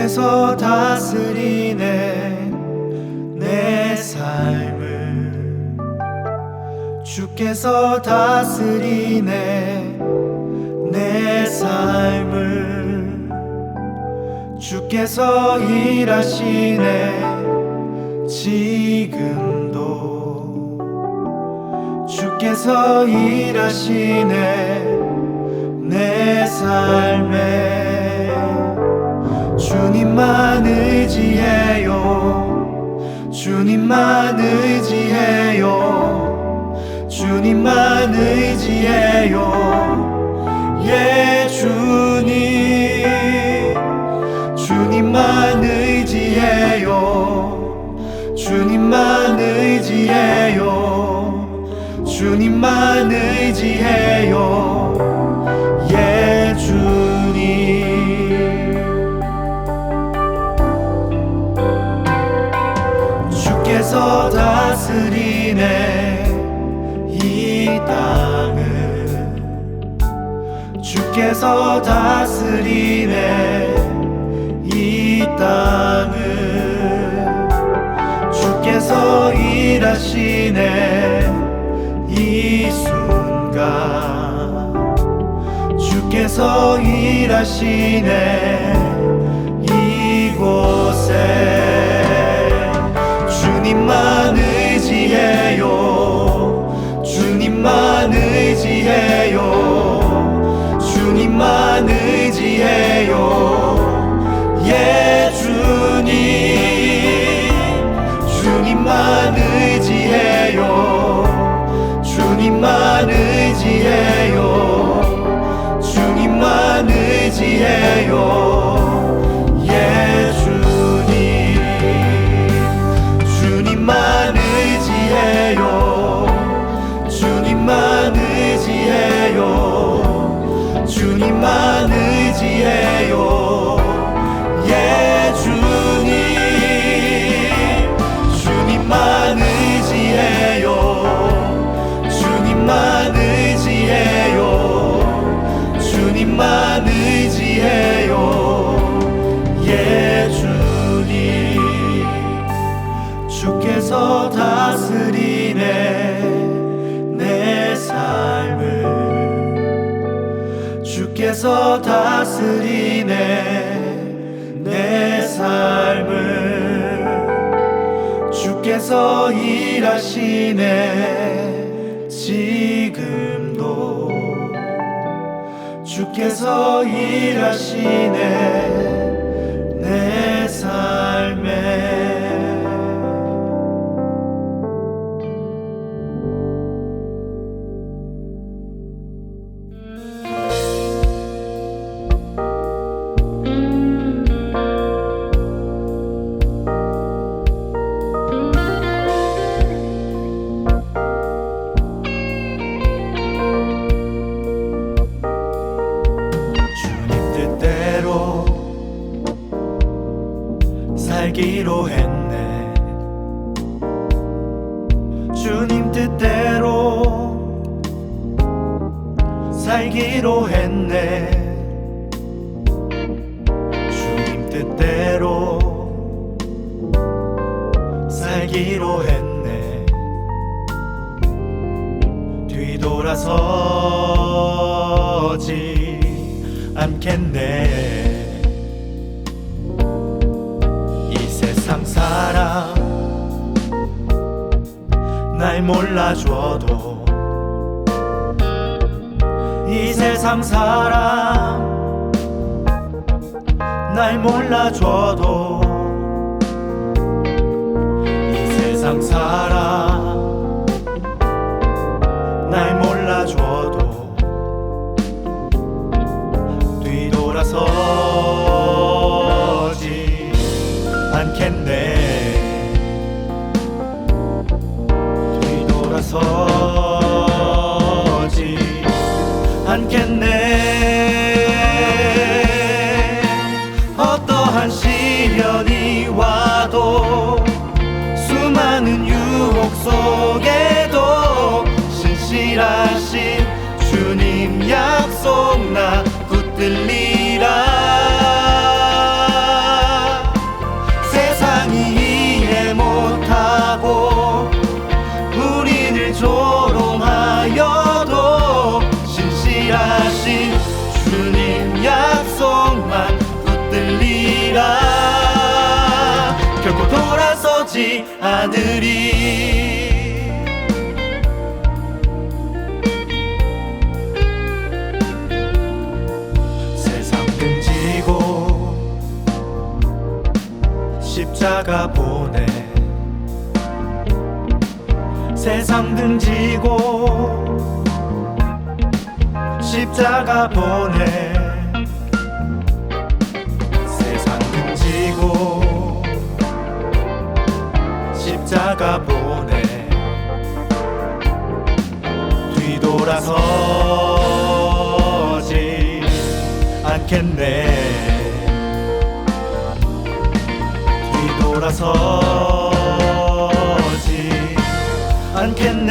주께서 다스리네 내 삶을. 주께서 다스리네 내 삶을. 주께서 일하시네 지금도. 주께서 일하시네 내 삶에. 주님만 의지해요. 주님만 의지해요. 주님만 의지해요. 예 주님. 주님만 의지해요. 주님만 의지해요. 주님만 의지해요. 예 주님. 주께서 다스리네 이 땅을. 주께서 다스리네 이 땅을. 주께서 일하시네 이 순간. 주께서 일하시네 이곳에. 주님만 의지해요. 주님만 의지해요. 주님만 의지해요. 예 주님. 주님만 의지해요. 주님만 의지해요. 주님만 의지해요. 예 주님. 주님만 의지해요. 주님만 의지해요. 주님만 의지해요. 예 주님. 주님만 의지해요. 주님만 의지해요. 주님만 의지해요. 예 주님. 주께서 다스리네 내 삶을. 주께서 다스리네 내 삶을. 주께서 일하시네 지금도. 주께서 일하시네 내 삶에. 살기로 했네. 주님 뜻대로 살기로 했네. 주님 뜻대로 살기로 했네. 뒤돌아서지 않겠네. 세상 사람 날 몰라줘도. 이 세상 사람 날 몰라줘도. 이 세상 사람 날 몰라줘도. 뒤돌아서지 않겠네. 뒤돌아서지 않겠네. 어떠한 시련이 와도 수많은 유혹 속에도 신실하신 주님 약속 나 붙들리라. 돌아서지 않으리. 세상 등지고 십자가 보내. 세상 등지고 십자가 보내. 세상 등지고 십자가 보내. 뒤돌아서지 않겠네. 뒤돌아서지 않겠네.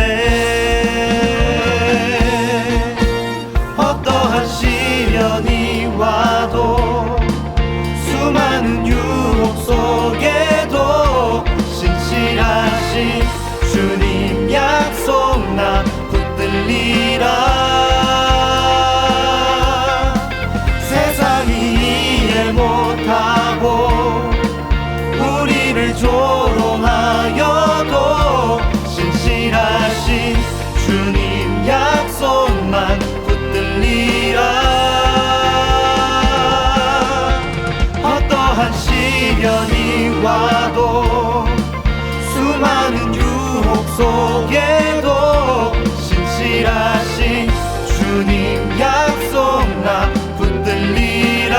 어떠한 시련이 와도 수많은 유혹 속에도 신실하신 주님 약속 나 붙들리라. 세상이 이해 못하고 우리를 조롱하여도 신실하신 주님 약속만 붙들리라. 어떠한 시련이 와도 수많은 유혹 속에도 신실하신 주님 약속 나 붙들리라.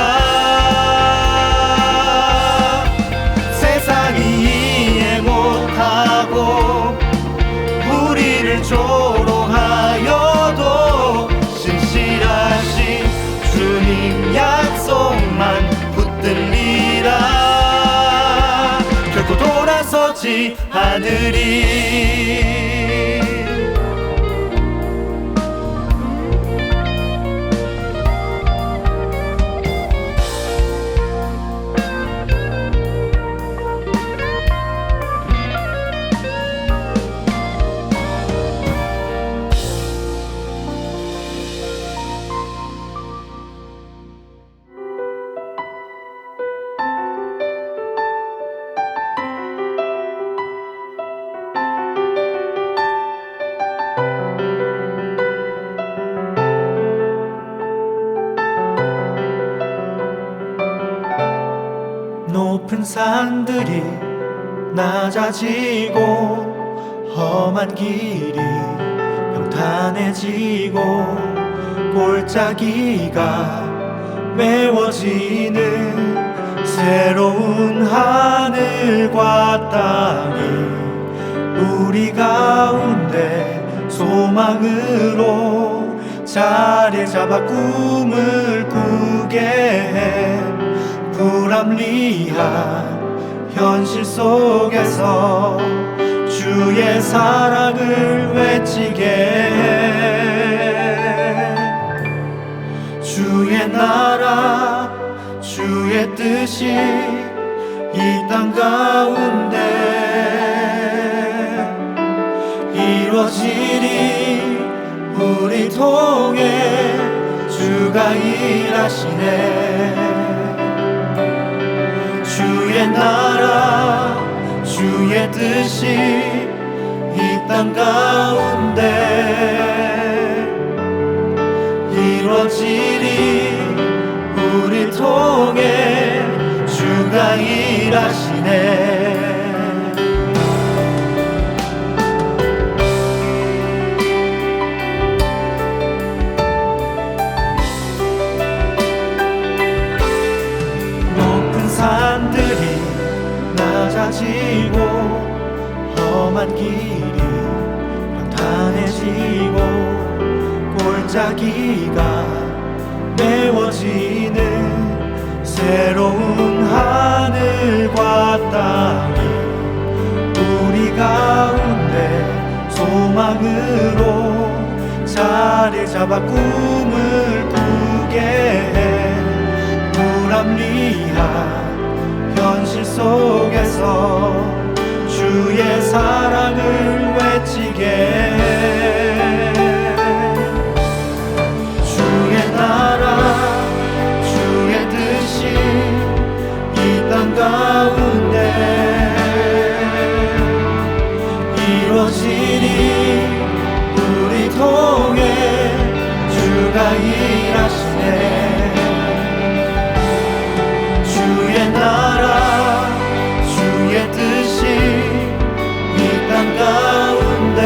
세상이 이해 못하고 우리를 조롱하여도 신실하신 주님 약속만 붙들리라. 결코 돌아서지 않으리. 높은 산들이 낮아지고 험한 길이 평탄해지고 골짜기가 메워지는 새로운 하늘과 땅이 우리 가운데 소망으로 자리 잡아 꿈을 꾸게 해. 불합리한 현실 속에서 주의 사랑을 외치게 해. 주의 나라 주의 뜻이 이 땅 가운데 이루어지리. 우리 통해 주가 일하시네. 주의 나라 주의 뜻이 이 땅 가운데 이루어지리. 우리 통해 주가 일하시네. 산들이 낮아지고 험한 길이 평탄해지고 골짜기가 메워지는 새로운 하늘과 땅이 우리 가운데 소망으로 자리 잡아 꿈을 꾸게 해. 불합리한 현실 속에서 주의 사랑을 외치게 해. 주의 나라 주의 뜻이 이 땅 가운데 주가 일하시네. 주의 나라 주의 뜻이 이 땅 가운데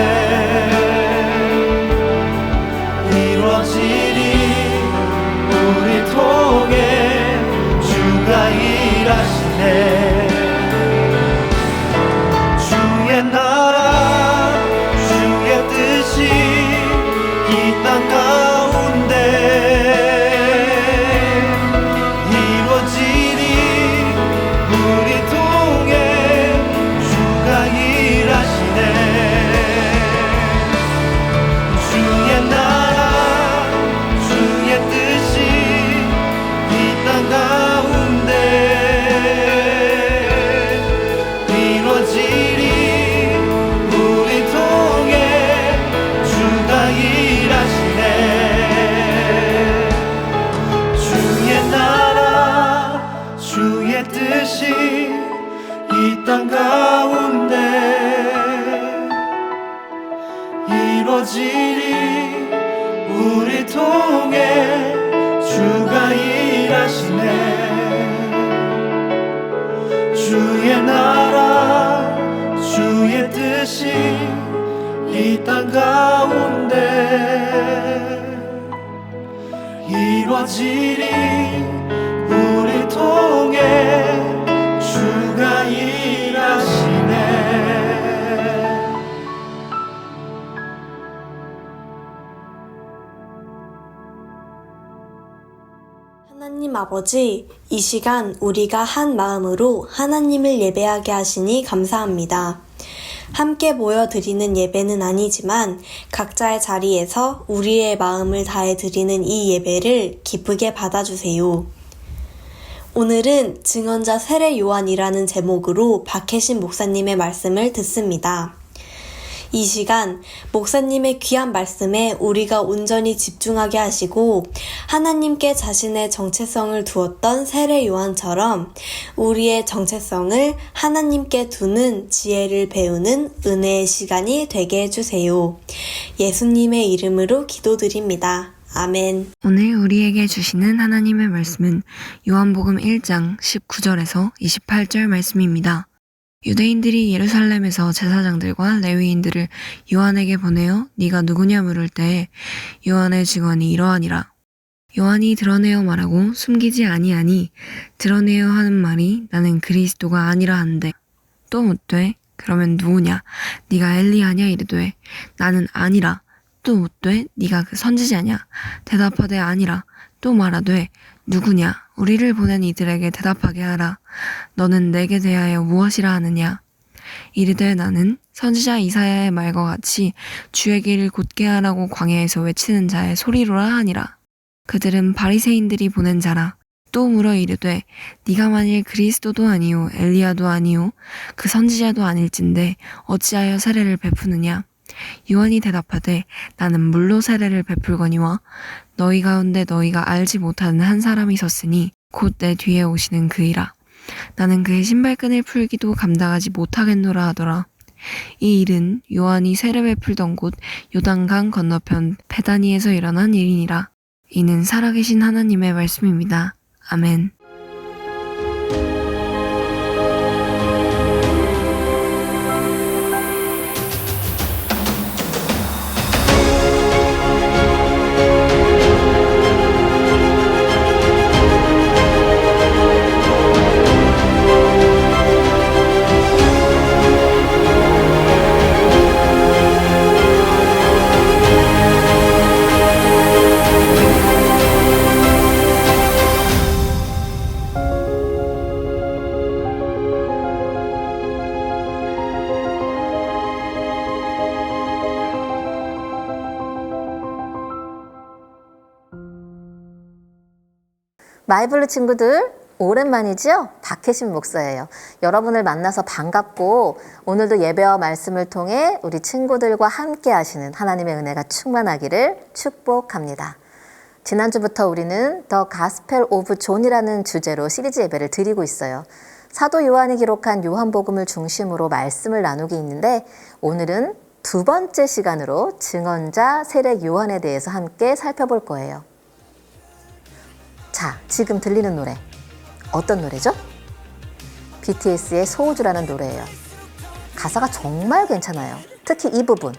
이루어지리. 우리 통해 주가 일하시네. 주의 나라 주의 뜻이 이 땅 가운데 이루어지리. 우리 통해 주가 일하시네. 주의 나라 주의 뜻이 이 땅 가운데 이루어지리. 우리 통해 주가 일하시네. 주의 나라 주의 뜻이 이 땅 가운데 이루어지리. 우리 통해 주가 일하시네. 주의 나라 주의 뜻이 이 땅 가운데 이루어지리. 우리 통해 주가 일하시네. 하나님 아버지, 이 시간 우리가 한 마음으로 하나님을 예배하게 하시니 감사합니다. 함께 모여 드리는 예배는 아니지만 각자의 자리에서 우리의 마음을 다해 드리는 이 예배를 기쁘게 받아주세요. 오늘은 증언자 세례 요한이라는 제목으로 박혜신 목사님의 말씀을 듣습니다. 이 시간 목사님의 귀한 말씀에 우리가 온전히 집중하게 하시고 하나님께 자신의 정체성을 두었던 세례 요한처럼 우리의 정체성을 하나님께 두는 지혜를 배우는 은혜의 시간이 되게 해주세요. 예수님의 이름으로 기도드립니다. 아멘. 오늘 우리에게 주시는 하나님의 말씀은 요한복음 1장 19절에서 28절 말씀입니다. 유대인들이 예루살렘에서 제사장들과 레위인들을 요한에게 보내어 네가 누구냐 물을 때에 요한의 증언이 이러하니라. 요한이 드러내어 말하고 숨기지 아니하니 드러내어 하는 말이 나는 그리스도가 아니라 한데 또 묻되 그러면 누구냐 네가 엘리야냐 이르되 나는 아니라 또 묻되 네가 그 선지자냐 대답하되 아니라 또 말하되 누구냐 우리를 보낸 이들에게 대답하게 하라. 너는 내게 대하여 무엇이라 하느냐. 이르되 나는 선지자 이사야의 말과 같이 주의 길을 곧게 하라고 광야에서 외치는 자의 소리로라 하니라. 그들은 바리새인들이 보낸 자라. 또 물어 이르되 네가 만일 그리스도도 아니요 엘리야도 아니요 그 선지자도 아닐진데 어찌하여 세례를 베푸느냐. 요한이 대답하되 나는 물로 세례를 베풀거니와 너희 가운데 너희가 알지 못하는 한 사람이 섰으니 곧 내 뒤에 오시는 그이라. 나는 그의 신발끈을 풀기도 감당하지 못하겠노라 하더라. 이 일은 요한이 세례 베풀던 곳 요단강 건너편 베다니에서 일어난 일이니라. 이는 살아계신 하나님의 말씀입니다. 아멘. 마이블루 친구들 오랜만이지요? 박혜신 목사예요. 여러분을 만나서 반갑고 오늘도 예배와 말씀을 통해 우리 친구들과 함께 하시는 하나님의 은혜가 충만하기를 축복합니다. 지난주부터 우리는 더 가스펠 오브 존이라는 주제로 시리즈 예배를 드리고 있어요. 사도 요한이 기록한 요한복음을 중심으로 말씀을 나누기 있는데 오늘은 두 번째 시간으로 증언자 세례 요한에 대해서 함께 살펴볼 거예요. 자, 지금 들리는 노래 어떤 노래죠? BTS의 소우주라는 노래예요. 가사가 정말 괜찮아요. 특히 이 부분.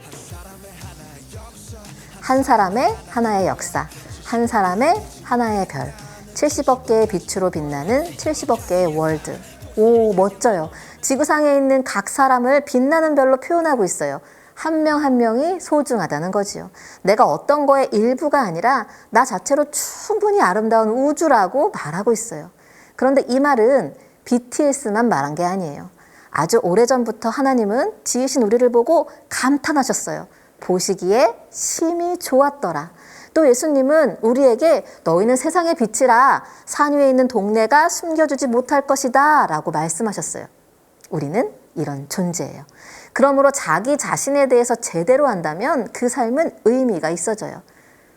한 사람의 하나의 역사, 한 사람의 하나의 별, 70억 개의 빛으로 빛나는 70억 개의 월드. 오, 멋져요. 지구상에 있는 각 사람을 빛나는 별로 표현하고 있어요. 한 명 한 명이 소중하다는 거지요. 내가 어떤 거의 일부가 아니라 나 자체로 충분히 아름다운 우주라고 말하고 있어요. 그런데 이 말은 BTS만 말한 게 아니에요. 아주 오래전부터 하나님은 지으신 우리를 보고 감탄하셨어요. 보시기에 심히 좋았더라. 또 예수님은 우리에게 너희는 세상의 빛이라 산 위에 있는 동네가 숨겨주지 못할 것이다 라고 말씀하셨어요. 우리는 이런 존재예요. 그러므로 자기 자신에 대해서 제대로 한다면 그 삶은 의미가 있어져요.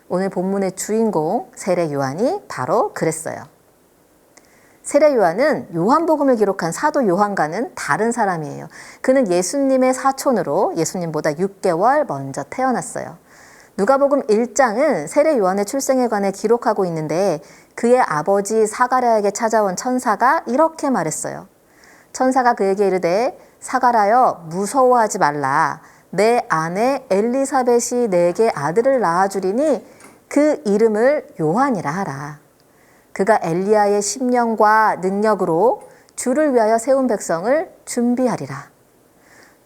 오늘 본문의 주인공 세례 요한이 바로 그랬어요. 세례 요한은 요한복음을 기록한 사도 요한과는 다른 사람이에요. 그는 예수님의 사촌으로 예수님보다 6개월 먼저 태어났어요. 누가복음 1장은 세례 요한의 출생에 관해 기록하고 있는데 그의 아버지 사가랴에게 찾아온 천사가 이렇게 말했어요. 천사가 그에게 이르되 사가랴여 무서워하지 말라. 내 아내 엘리사벳이 내게 아들을 낳아주리니 그 이름을 요한이라 하라. 그가 엘리야의 심령과 능력으로 주를 위하여 세운 백성을 준비하리라.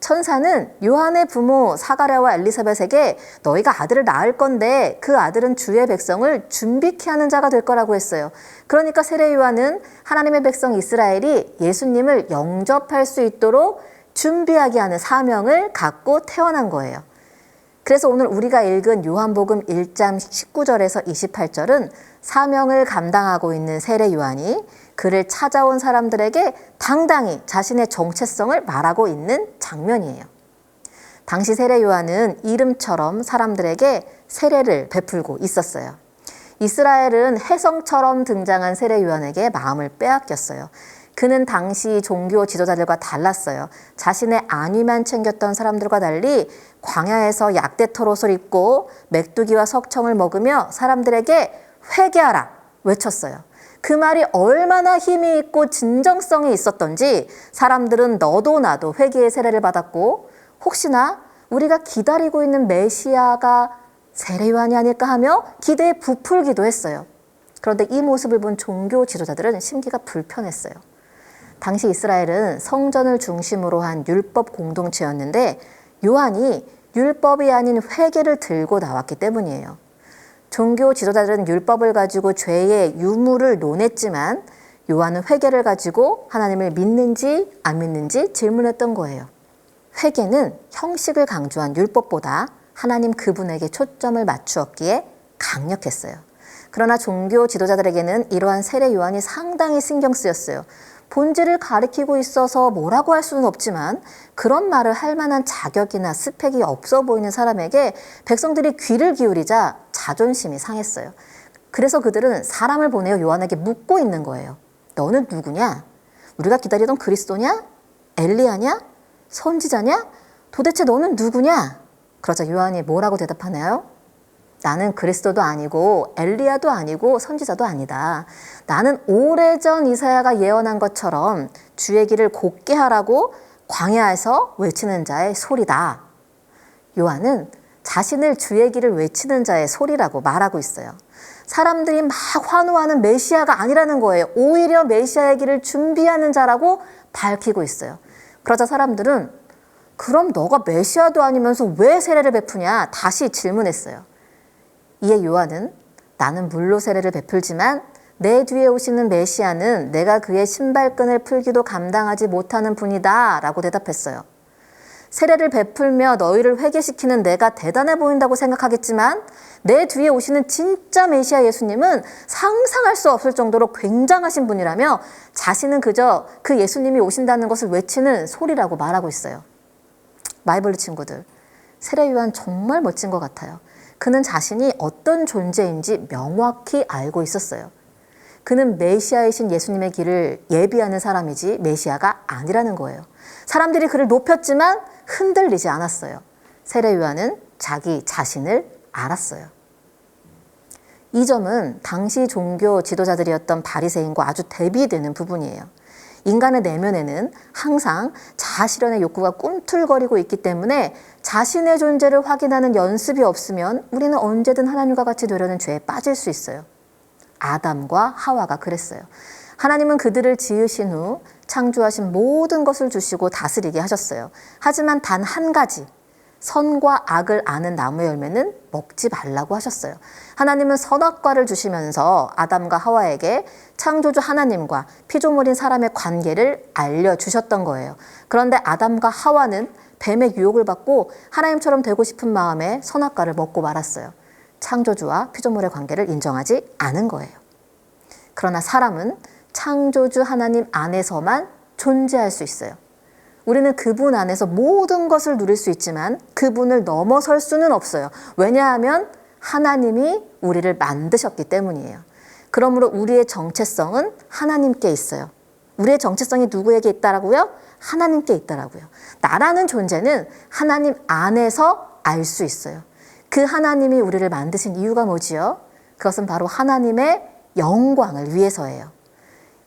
천사는 요한의 부모 사가랴와 엘리사벳에게 너희가 아들을 낳을 건데 그 아들은 주의 백성을 준비케 하는 자가 될 거라고 했어요. 그러니까 세례 요한은 하나님의 백성 이스라엘이 예수님을 영접할 수 있도록 준비하게 하는 사명을 갖고 태어난 거예요. 그래서 오늘 우리가 읽은 요한복음 1장 19절에서 28절은 사명을 감당하고 있는 세례 요한이 그를 찾아온 사람들에게 당당히 자신의 정체성을 말하고 있는 장면이에요. 당시 세례 요한은 이름처럼 사람들에게 세례를 베풀고 있었어요. 이스라엘은 혜성처럼 등장한 세례 요한에게 마음을 빼앗겼어요. 그는 당시 종교 지도자들과 달랐어요. 자신의 안위만 챙겼던 사람들과 달리 광야에서 약대토롯을 입고 메뚜기와 석청을 먹으며 사람들에게 회개하라 외쳤어요. 그 말이 얼마나 힘이 있고 진정성이 있었던지 사람들은 너도 나도 회개의 세례를 받았고 혹시나 우리가 기다리고 있는 메시아가 세례 요한이 아닐까 하며 기대에 부풀기도 했어요. 그런데 이 모습을 본 종교 지도자들은 심기가 불편했어요. 당시 이스라엘은 성전을 중심으로 한 율법 공동체였는데 요한이 율법이 아닌 회개를 들고 나왔기 때문이에요. 종교 지도자들은 율법을 가지고 죄의 유무를 논했지만 요한은 회개를 가지고 하나님을 믿는지 안 믿는지 질문했던 거예요. 회개는 형식을 강조한 율법보다 하나님 그분에게 초점을 맞추었기에 강력했어요. 그러나 종교 지도자들에게는 이러한 세례 요한이 상당히 신경 쓰였어요. 본질을 가리키고 있어서 뭐라고 할 수는 없지만 그런 말을 할 만한 자격이나 스펙이 없어 보이는 사람에게 백성들이 귀를 기울이자 자존심이 상했어요. 그래서 그들은 사람을 보내어 요한에게 묻고 있는 거예요. 너는 누구냐? 우리가 기다리던 그리스도냐? 엘리야냐? 선지자냐? 도대체 너는 누구냐? 그러자 요한이 뭐라고 대답하나요? 나는 그리스도도 아니고 엘리야도 아니고 선지자도 아니다. 나는 오래전 이사야가 예언한 것처럼 주의 길을 곧게 하라고 광야에서 외치는 자의 소리다. 요한은 자신을 주의 길을 외치는 자의 소리라고 말하고 있어요. 사람들이 막 환호하는 메시아가 아니라는 거예요. 오히려 메시아의 길을 준비하는 자라고 밝히고 있어요. 그러자 사람들은 그럼 너가 메시아도 아니면서 왜 세례를 베푸냐? 다시 질문했어요. 이에 요한은 나는 물로 세례를 베풀지만 내 뒤에 오시는 메시아는 내가 그의 신발끈을 풀기도 감당하지 못하는 분이다 라고 대답했어요. 세례를 베풀며 너희를 회개시키는 내가 대단해 보인다고 생각하겠지만 내 뒤에 오시는 진짜 메시아 예수님은 상상할 수 없을 정도로 굉장하신 분이라며 자신은 그저 그 예수님이 오신다는 것을 외치는 소리라고 말하고 있어요. 마이블리 친구들, 세례 요한 정말 멋진 것 같아요. 그는 자신이 어떤 존재인지 명확히 알고 있었어요. 그는 메시아이신 예수님의 길을 예비하는 사람이지 메시아가 아니라는 거예요. 사람들이 그를 높였지만 흔들리지 않았어요. 세례 요한은 자기 자신을 알았어요. 이 점은 당시 종교 지도자들이었던 바리새인과 아주 대비되는 부분이에요. 인간의 내면에는 항상 자아실현의 욕구가 꿈틀거리고 있기 때문에 자신의 존재를 확인하는 연습이 없으면 우리는 언제든 하나님과 같이 되려는 죄에 빠질 수 있어요. 아담과 하와가 그랬어요. 하나님은 그들을 지으신 후 창조하신 모든 것을 주시고 다스리게 하셨어요. 하지만 단 한 가지, 선과 악을 아는 나무의 열매는 먹지 말라고 하셨어요. 하나님은 선악과를 주시면서 아담과 하와에게 창조주 하나님과 피조물인 사람의 관계를 알려주셨던 거예요. 그런데 아담과 하와는 뱀의 유혹을 받고 하나님처럼 되고 싶은 마음에 선악과를 먹고 말았어요. 창조주와 피조물의 관계를 인정하지 않은 거예요. 그러나 사람은 창조주 하나님 안에서만 존재할 수 있어요. 우리는 그분 안에서 모든 것을 누릴 수 있지만 그분을 넘어설 수는 없어요. 왜냐하면 하나님이 우리를 만드셨기 때문이에요. 그러므로 우리의 정체성은 하나님께 있어요. 우리의 정체성이 누구에게 있다라고요? 하나님께 있다라고요. 나라는 존재는 하나님 안에서 알 수 있어요. 그 하나님이 우리를 만드신 이유가 뭐지요? 그것은 바로 하나님의 영광을 위해서예요.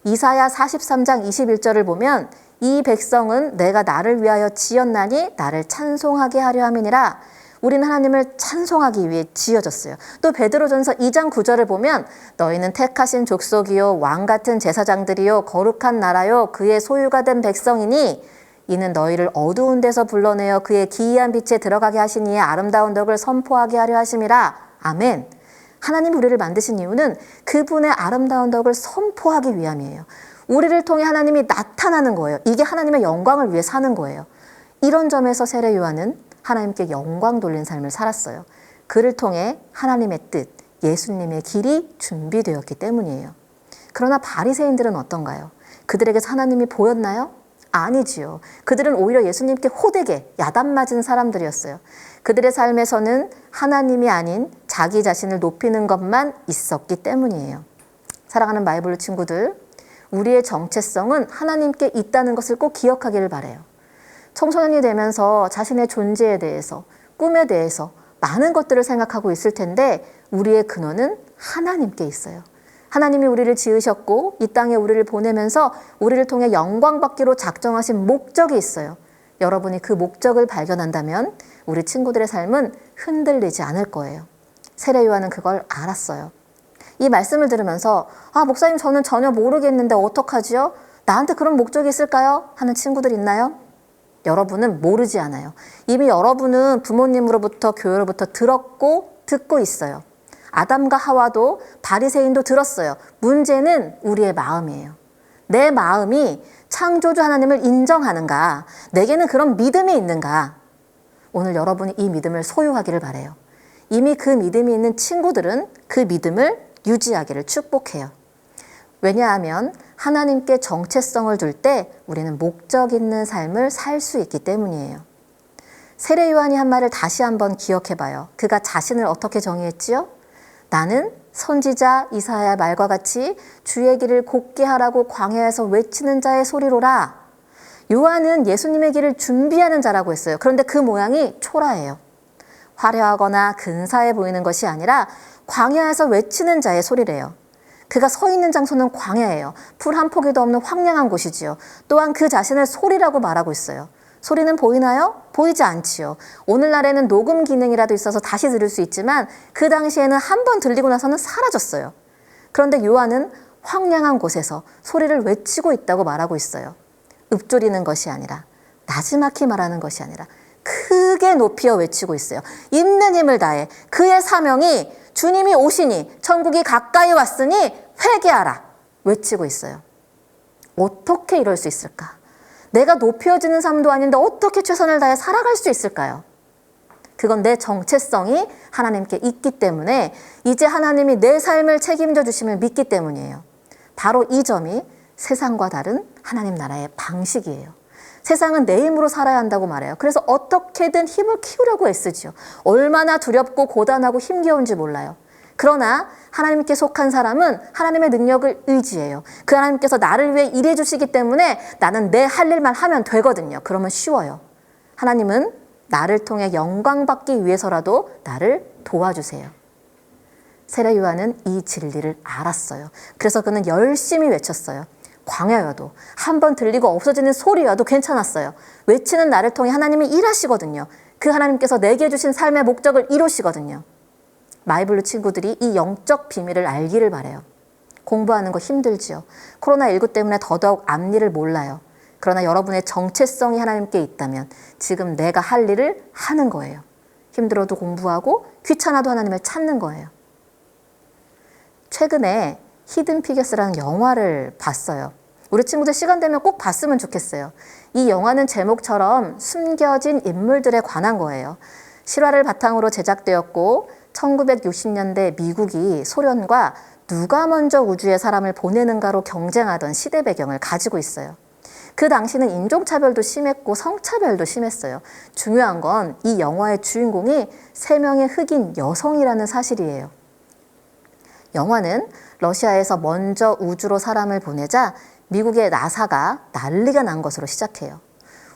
이사야 43장 21절을 보면 이 백성은 내가 나를 위하여 지었나니 나를 찬송하게 하려 함이니라. 우리는 하나님을 찬송하기 위해 지어졌어요. 또 베드로전서 2장 9절을 보면 너희는 택하신 족속이요 왕 같은 제사장들이요 거룩한 나라요 그의 소유가 된 백성이니 이는 너희를 어두운 데서 불러내어 그의 기이한 빛에 들어가게 하신 이의 아름다운 덕을 선포하게 하려 하심이라. 아멘. 하나님 우리를 만드신 이유는 그분의 아름다운 덕을 선포하기 위함이에요. 우리를 통해 하나님이 나타나는 거예요. 이게 하나님의 영광을 위해 사는 거예요. 이런 점에서 세례 요한은 하나님께 영광 돌린 삶을 살았어요. 그를 통해 하나님의 뜻, 예수님의 길이 준비되었기 때문이에요. 그러나 바리새인들은 어떤가요? 그들에게서 하나님이 보였나요? 아니지요. 그들은 오히려 예수님께 호되게 야단 맞은 사람들이었어요. 그들의 삶에서는 하나님이 아닌 자기 자신을 높이는 것만 있었기 때문이에요. 사랑하는 바이블 친구들, 우리의 정체성은 하나님께 있다는 것을 꼭 기억하기를 바라요. 청소년이 되면서 자신의 존재에 대해서, 꿈에 대해서 많은 것들을 생각하고 있을 텐데 우리의 근원은 하나님께 있어요. 하나님이 우리를 지으셨고 이 땅에 우리를 보내면서 우리를 통해 영광 받기로 작정하신 목적이 있어요. 여러분이 그 목적을 발견한다면 우리 친구들의 삶은 흔들리지 않을 거예요. 세례 요한은 그걸 알았어요. 이 말씀을 들으면서 목사님 저는 전혀 모르겠는데 어떡하지요? 나한테 그런 목적이 있을까요? 하는 친구들 있나요? 여러분은 모르지 않아요. 이미 여러분은 부모님으로부터 교회로부터 들었고 듣고 있어요. 아담과 하와도 바리새인도 들었어요. 문제는 우리의 마음이에요. 내 마음이 창조주 하나님을 인정하는가? 내게는 그런 믿음이 있는가? 오늘 여러분이 이 믿음을 소유하기를 바라요. 이미 그 믿음이 있는 친구들은 그 믿음을 유지하기를 축복해요. 왜냐하면 하나님께 정체성을 둘 때 우리는 목적 있는 삶을 살 수 있기 때문이에요. 세례 요한이 한 말을 다시 한번 기억해봐요. 그가 자신을 어떻게 정의했지요? 나는 선지자 이사야의 말과 같이 주의 길을 곧게 하라고 광야에서 외치는 자의 소리로라. 요한은 예수님의 길을 준비하는 자라고 했어요. 그런데 그 모양이 초라해요. 화려하거나 근사해 보이는 것이 아니라 광야에서 외치는 자의 소리래요. 그가 서 있는 장소는 광야예요. 풀 한 포기도 없는 황량한 곳이지요. 또한 그 자신을 소리라고 말하고 있어요. 소리는 보이나요? 보이지 않지요. 오늘날에는 녹음 기능이라도 있어서 다시 들을 수 있지만 그 당시에는 한 번 들리고 나서는 사라졌어요. 그런데 요한은 황량한 곳에서 소리를 외치고 있다고 말하고 있어요. 읊조리는 것이 아니라, 나지막히 말하는 것이 아니라 크게 높이어 외치고 있어요. 있는 힘을 다해 그의 사명이 주님이 오시니 천국이 가까이 왔으니 회개하라 외치고 있어요. 어떻게 이럴 수 있을까? 내가 높여지는 삶도 아닌데 어떻게 최선을 다해 살아갈 수 있을까요? 그건 내 정체성이 하나님께 있기 때문에 이제 하나님이 내 삶을 책임져 주심을 믿기 때문이에요. 바로 이 점이 세상과 다른 하나님 나라의 방식이에요. 세상은 내 힘으로 살아야 한다고 말해요. 그래서 어떻게든 힘을 키우려고 애쓰지요. 얼마나 두렵고 고단하고 힘겨운지 몰라요. 그러나 하나님께 속한 사람은 하나님의 능력을 의지해요. 그 하나님께서 나를 위해 일해 주시기 때문에 나는 내 할 일만 하면 되거든요. 그러면 쉬워요. 하나님은 나를 통해 영광받기 위해서라도 나를 도와주세요. 세례 요한은 이 진리를 알았어요. 그래서 그는 열심히 외쳤어요. 광야여도, 한번 들리고 없어지는 소리여도 괜찮았어요. 외치는 나를 통해 하나님이 일하시거든요. 그 하나님께서 내게 주신 삶의 목적을 이루시거든요. 마이블루 친구들이 이 영적 비밀을 알기를 바래요. 공부하는 거 힘들지요. 코로나19 때문에 더더욱 앞일을 몰라요. 그러나 여러분의 정체성이 하나님께 있다면 지금 내가 할 일을 하는 거예요. 힘들어도 공부하고 귀찮아도 하나님을 찾는 거예요. 최근에 히든 피겨스라는 영화를 봤어요. 우리 친구들 시간 되면 꼭 봤으면 좋겠어요. 이 영화는 제목처럼 숨겨진 인물들에 관한 거예요. 실화를 바탕으로 제작되었고 1960년대 미국이 소련과 누가 먼저 우주에 사람을 보내는가로 경쟁하던 시대 배경을 가지고 있어요. 그 당시는 인종차별도 심했고 성차별도 심했어요. 중요한 건 이 영화의 주인공이 3명의 흑인 여성이라는 사실이에요. 영화는 러시아에서 먼저 우주로 사람을 보내자 미국의 나사가 난리가 난 것으로 시작해요.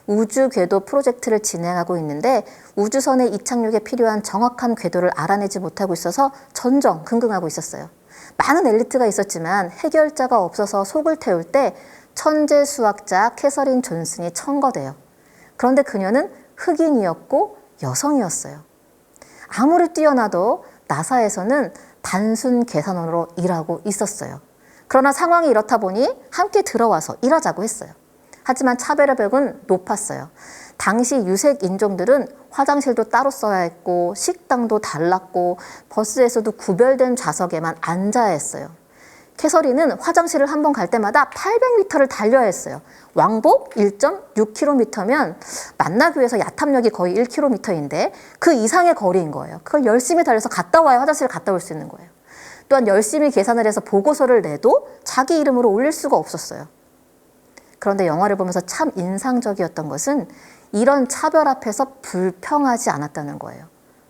우주 궤도 프로젝트를 진행하고 있는데 우주선의 이착륙에 필요한 정확한 궤도를 알아내지 못하고 있어서 전전긍긍하고 있었어요. 많은 엘리트가 있었지만 해결자가 없어서 속을 태울 때 천재 수학자 캐서린 존슨이 청거돼요. 그런데 그녀는 흑인이었고 여성이었어요. 아무리 뛰어나도 나사에서는 단순 계산원으로 일하고 있었어요. 그러나 상황이 이렇다 보니 함께 들어와서 일하자고 했어요. 하지만 차별의 벽은 높았어요. 당시 유색 인종들은 화장실도 따로 써야 했고 식당도 달랐고 버스에서도 구별된 좌석에만 앉아야 했어요. 캐서린은 화장실을 한 번 갈 때마다 800m를 달려야 했어요. 왕복 1.6km면 만나교에서 야탐역이 거의 1km인데 그 이상의 거리인 거예요. 그걸 열심히 달려서 갔다 와야 화장실을 갔다 올 수 있는 거예요. 또한 열심히 계산을 해서 보고서를 내도 자기 이름으로 올릴 수가 없었어요. 그런데 영화를 보면서 참 인상적이었던 것은 이런 차별 앞에서 불평하지 않았다는 거예요.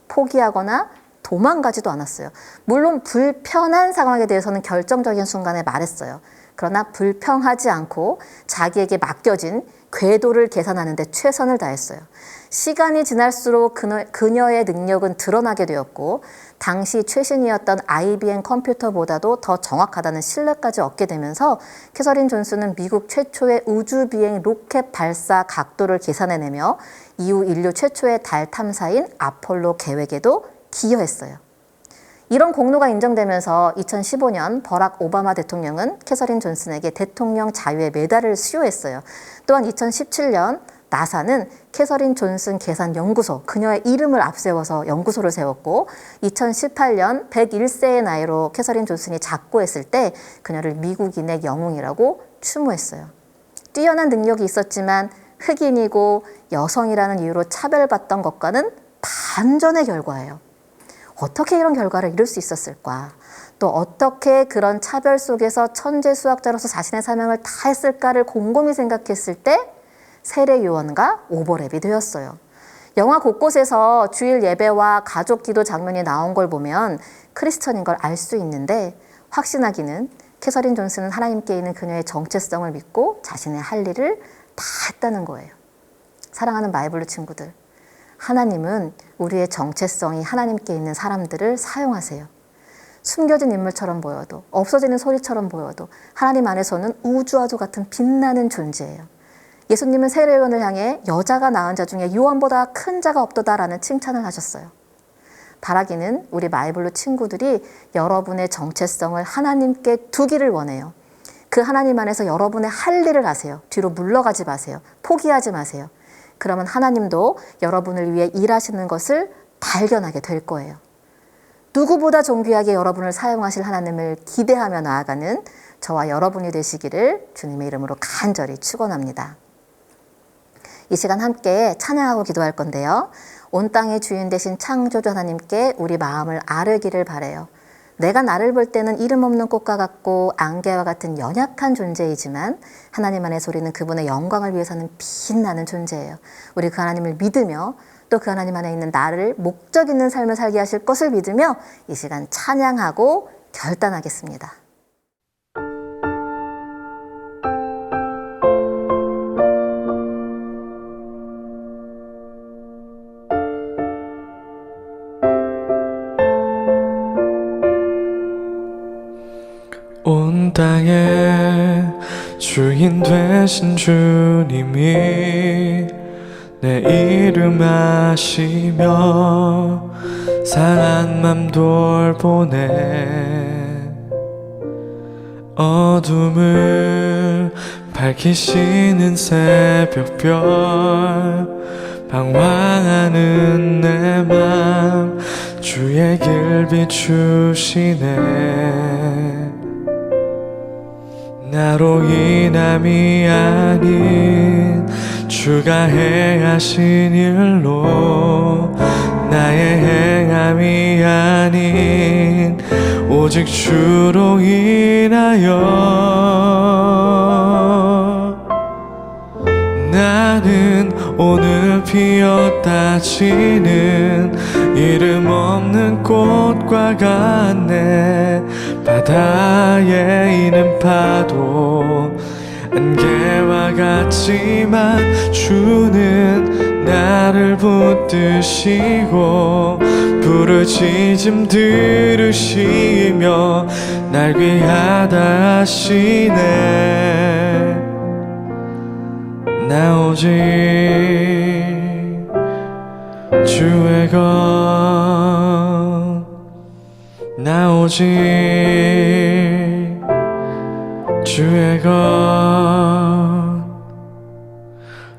포기하거나 도망가지도 않았어요. 물론 불편한 상황에 대해서는 결정적인 순간에 말했어요. 그러나 불평하지 않고 자기에게 맡겨진 궤도를 계산하는 데 최선을 다했어요. 시간이 지날수록 그녀의 능력은 드러나게 되었고 당시 최신이었던 IBM 컴퓨터보다도 더 정확하다는 신뢰까지 얻게 되면서 캐서린 존슨은 미국 최초의 우주비행 로켓 발사 각도를 계산해내며 이후 인류 최초의 달 탐사인 아폴로 계획에도 기여했어요. 이런 공로가 인정되면서 2015년 버락 오바마 대통령은 캐서린 존슨에게 대통령 자유의 메달을 수여했어요. 또한 2017년 나사는 캐서린 존슨 계산연구소, 그녀의 이름을 앞세워서 연구소를 세웠고 2018년 101세의 나이로 캐서린 존슨이 작고했을 때 그녀를 미국인의 영웅이라고 추모했어요. 뛰어난 능력이 있었지만 흑인이고 여성이라는 이유로 차별받던 것과는 반전의 결과예요. 어떻게 이런 결과를 이룰 수 있었을까? 또 어떻게 그런 차별 속에서 천재 수학자로서 자신의 사명을 다했을까를 곰곰이 생각했을 때 세례 요한과 오버랩이 되었어요. 영화 곳곳에서 주일 예배와 가족 기도 장면이 나온 걸 보면 크리스천인 걸 알 수 있는데 확신하기는 캐서린 존슨은 하나님께 있는 그녀의 정체성을 믿고 자신의 할 일을 다 했다는 거예요. 사랑하는 마이블루 친구들, 하나님은 우리의 정체성이 하나님께 있는 사람들을 사용하세요. 숨겨진 인물처럼 보여도 없어지는 소리처럼 보여도 하나님 안에서는 우주와도 같은 빛나는 존재예요. 예수님은 세례 요한을 향해 여자가 낳은 자 중에 요한보다 큰 자가 없도다라는 칭찬을 하셨어요. 바라기는 우리 마이블루 친구들이 여러분의 정체성을 하나님께 두기를 원해요. 그 하나님 안에서 여러분의 할 일을 하세요. 뒤로 물러가지 마세요. 포기하지 마세요. 그러면 하나님도 여러분을 위해 일하시는 것을 발견하게 될 거예요. 누구보다 존귀하게 여러분을 사용하실 하나님을 기대하며 나아가는 저와 여러분이 되시기를 주님의 이름으로 간절히 축원합니다. 이 시간 함께 찬양하고 기도할 건데요. 온 땅의 주인 되신 창조주 하나님께 우리 마음을 아뢰기를 바라요. 내가 나를 볼 때는 이름 없는 꽃과 같고 안개와 같은 연약한 존재이지만 하나님 안에서 우리는 그분의 영광을 위해서는 빛나는 존재예요. 우리 그 하나님을 믿으며 또 그 하나님 안에 있는 나를 목적 있는 삶을 살게 하실 것을 믿으며 이 시간 찬양하고 결단하겠습니다. 온 땅의 주인 되신 주님이 내 이름 아시며 상한 맘 돌보네. 어둠을 밝히시는 새벽별 방황하는 내 맘 주의 길 비추시네. 나로 인함이 아닌 주가 행하신 일로 나의 행함이 아닌 오직 주로 인하여 나는 오늘 피었다 지는 이름 없는 꽃과 같네. 바다에 있는 파도 안개와 같지만 주는 나를 붙드시고 부르짖음 들으시며 날 귀하다 하시네. 나 오직 주의 것, 나 오직 주의 것,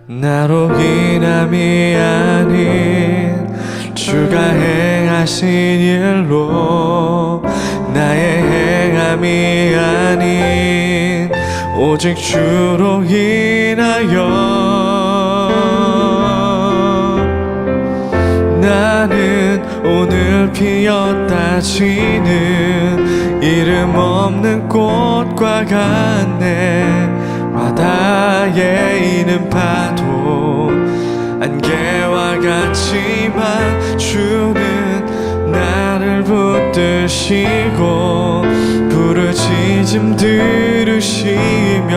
나로 인함이 아닌 주가 행하신 일로 나의 행함이 아닌 오직 주로 인하여 나는 오늘 피었다 지는 이름 없는 꽃과 같네. 바다에 있는 파도 안개와 같지만 주는 나를 붙드시고 부르짖음 들으시며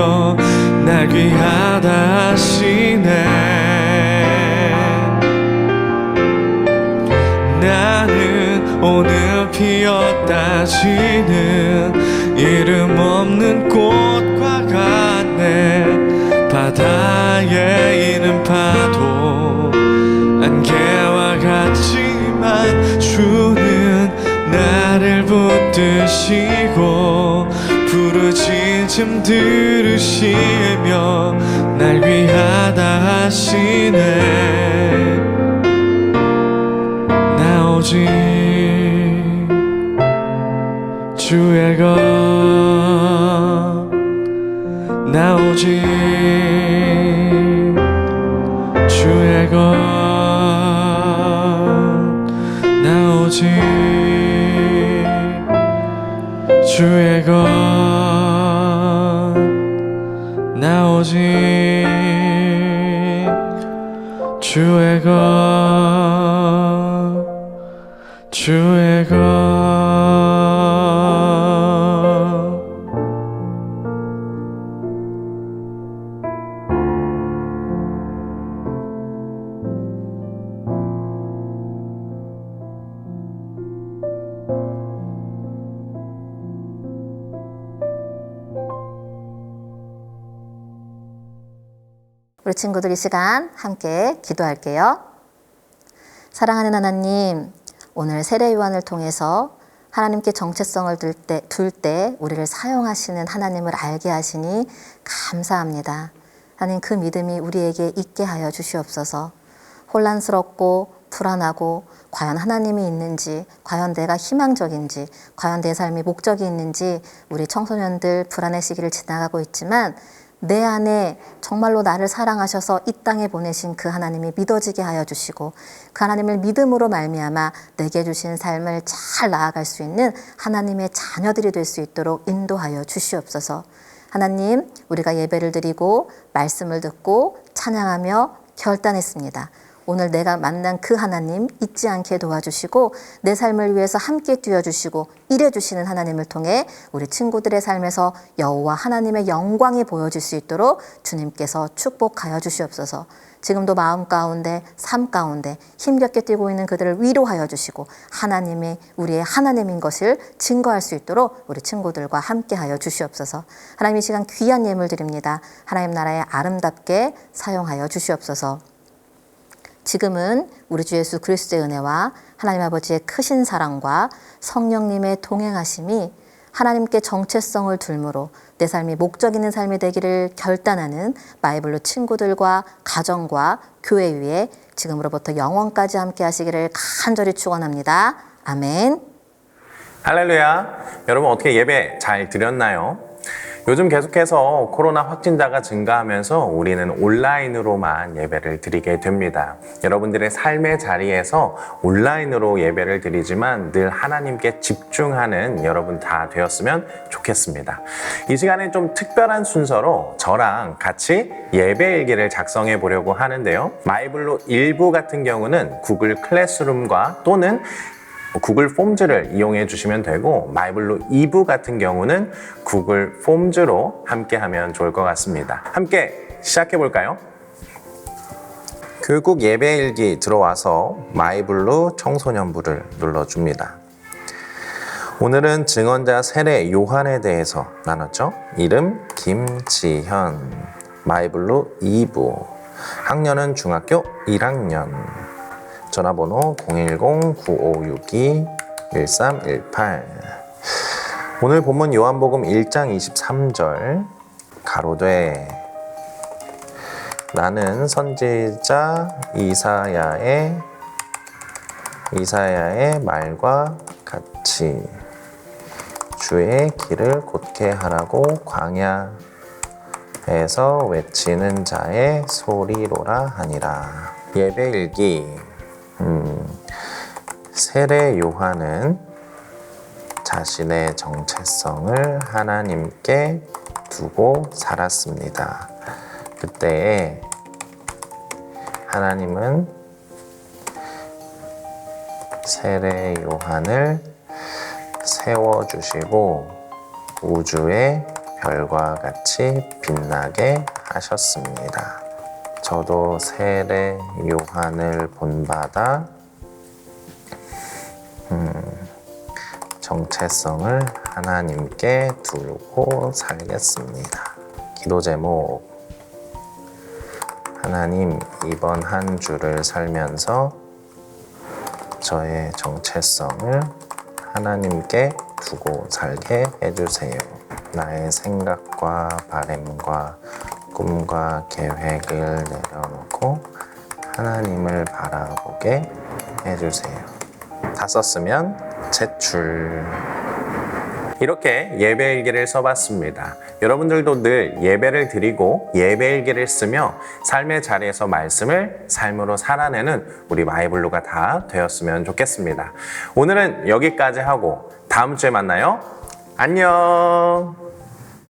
날 귀하다 하시네. 나는 오늘 피었다 지는 이름 없는 꽃과 같네. 바다에 있는 파도 안개와 같지만 주는 나를 붙드시고 부르짖음 들으시며 날 귀하다 하시네. 나 오직 주의 것, 나 오직 주의 것, 나 오직 주의 것, 나 오직 주의 것, 주의 것. 우리 친구들 이 시간 함께 기도할게요. 사랑하는 하나님, 오늘 세례 요한을 통해서 하나님께 정체성을 둘 때 우리를 사용하시는 하나님을 알게 하시니 감사합니다. 하나님, 그 믿음이 우리에게 있게 하여 주시옵소서. 혼란스럽고 불안하고 과연 하나님이 있는지, 과연 내가 희망적인지, 과연 내 삶이 목적이 있는지 우리 청소년들 불안의 시기를 지나가고 있지만 내 안에 정말로 나를 사랑하셔서 이 땅에 보내신 그 하나님이 믿어지게 하여 주시고 그 하나님을 믿음으로 말미암아 내게 주신 삶을 잘 나아갈 수 있는 하나님의 자녀들이 될 수 있도록 인도하여 주시옵소서. 하나님, 우리가 예배를 드리고 말씀을 듣고 찬양하며 결단했습니다. 오늘 내가 만난 그 하나님 잊지 않게 도와주시고 내 삶을 위해서 함께 뛰어주시고 일해주시는 하나님을 통해 우리 친구들의 삶에서 여호와 하나님의 영광이 보여질 수 있도록 주님께서 축복하여 주시옵소서. 지금도 마음 가운데, 삶 가운데 힘겹게 뛰고 있는 그들을 위로하여 주시고 하나님이 우리의 하나님인 것을 증거할 수 있도록 우리 친구들과 함께하여 주시옵소서. 하나님 이 시간 귀한 예물 드립니다. 하나님 나라에 아름답게 사용하여 주시옵소서. 지금은 우리 주 예수 그리스도의 은혜와 하나님 아버지의 크신 사랑과 성령님의 동행하심이 하나님께 정체성을 둘므로 내 삶이 목적 있는 삶이 되기를 결단하는 마이블루 친구들과 가정과 교회 위에 지금으로부터 영원까지 함께 하시기를 간절히 축원합니다. 아멘. 할렐루야. 여러분 어떻게 예배 잘 드렸나요? 요즘 계속해서 코로나 확진자가 증가하면서 우리는 온라인으로만 예배를 드리게 됩니다. 여러분들의 삶의 자리에서 온라인으로 예배를 드리지만 늘 하나님께 집중하는 여러분 다 되었으면 좋겠습니다. 이 시간에 좀 특별한 순서로 저랑 같이 예배일기를 작성해 보려고 하는데요. 마이블루 1부 같은 경우는 구글 클래스룸과 또는 구글 폼즈를 이용해 주시면 되고 마이블루 2부 같은 경우는 구글 폼즈로 함께 하면 좋을 것 같습니다. 함께 시작해 볼까요? 교육국 예배일기 들어와서 마이블루 청소년부를 눌러줍니다. 오늘은 증언자 세례 요한에 대해서 나눴죠. 이름 김지현, 마이블루 2부, 학년은 중학교 1학년, 전화번호 010-9562-1318. 오늘 본문 요한복음 1장 23절 가로되 나는 선지자 이사야의 말과 같이 주의 길을 곧게 하라고 광야에서 외치는 자의 소리로라 하니라. 예배일기. 세례 요한은 자신의 정체성을 하나님께 두고 살았습니다. 그때에 하나님은 세례 요한을 세워주시고 우주의 별과 같이 빛나게 하셨습니다. 저도 세례 요한을 본받아 정체성을 하나님께 두고 살겠습니다. 기도 제목. 하나님, 이번 한 주를 살면서 저의 정체성을 하나님께 두고 살게 해주세요. 나의 생각과 바램과 꿈과 계획을 내려놓고 하나님을 바라보게 해주세요. 다 썼으면 제출. 이렇게 예배일기를 써봤습니다. 여러분들도 늘 예배를 드리고 예배일기를 쓰며 삶의 자리에서 말씀을 삶으로 살아내는 우리 마이블루가 다 되었으면 좋겠습니다. 오늘은 여기까지 하고 다음 주에 만나요. 안녕.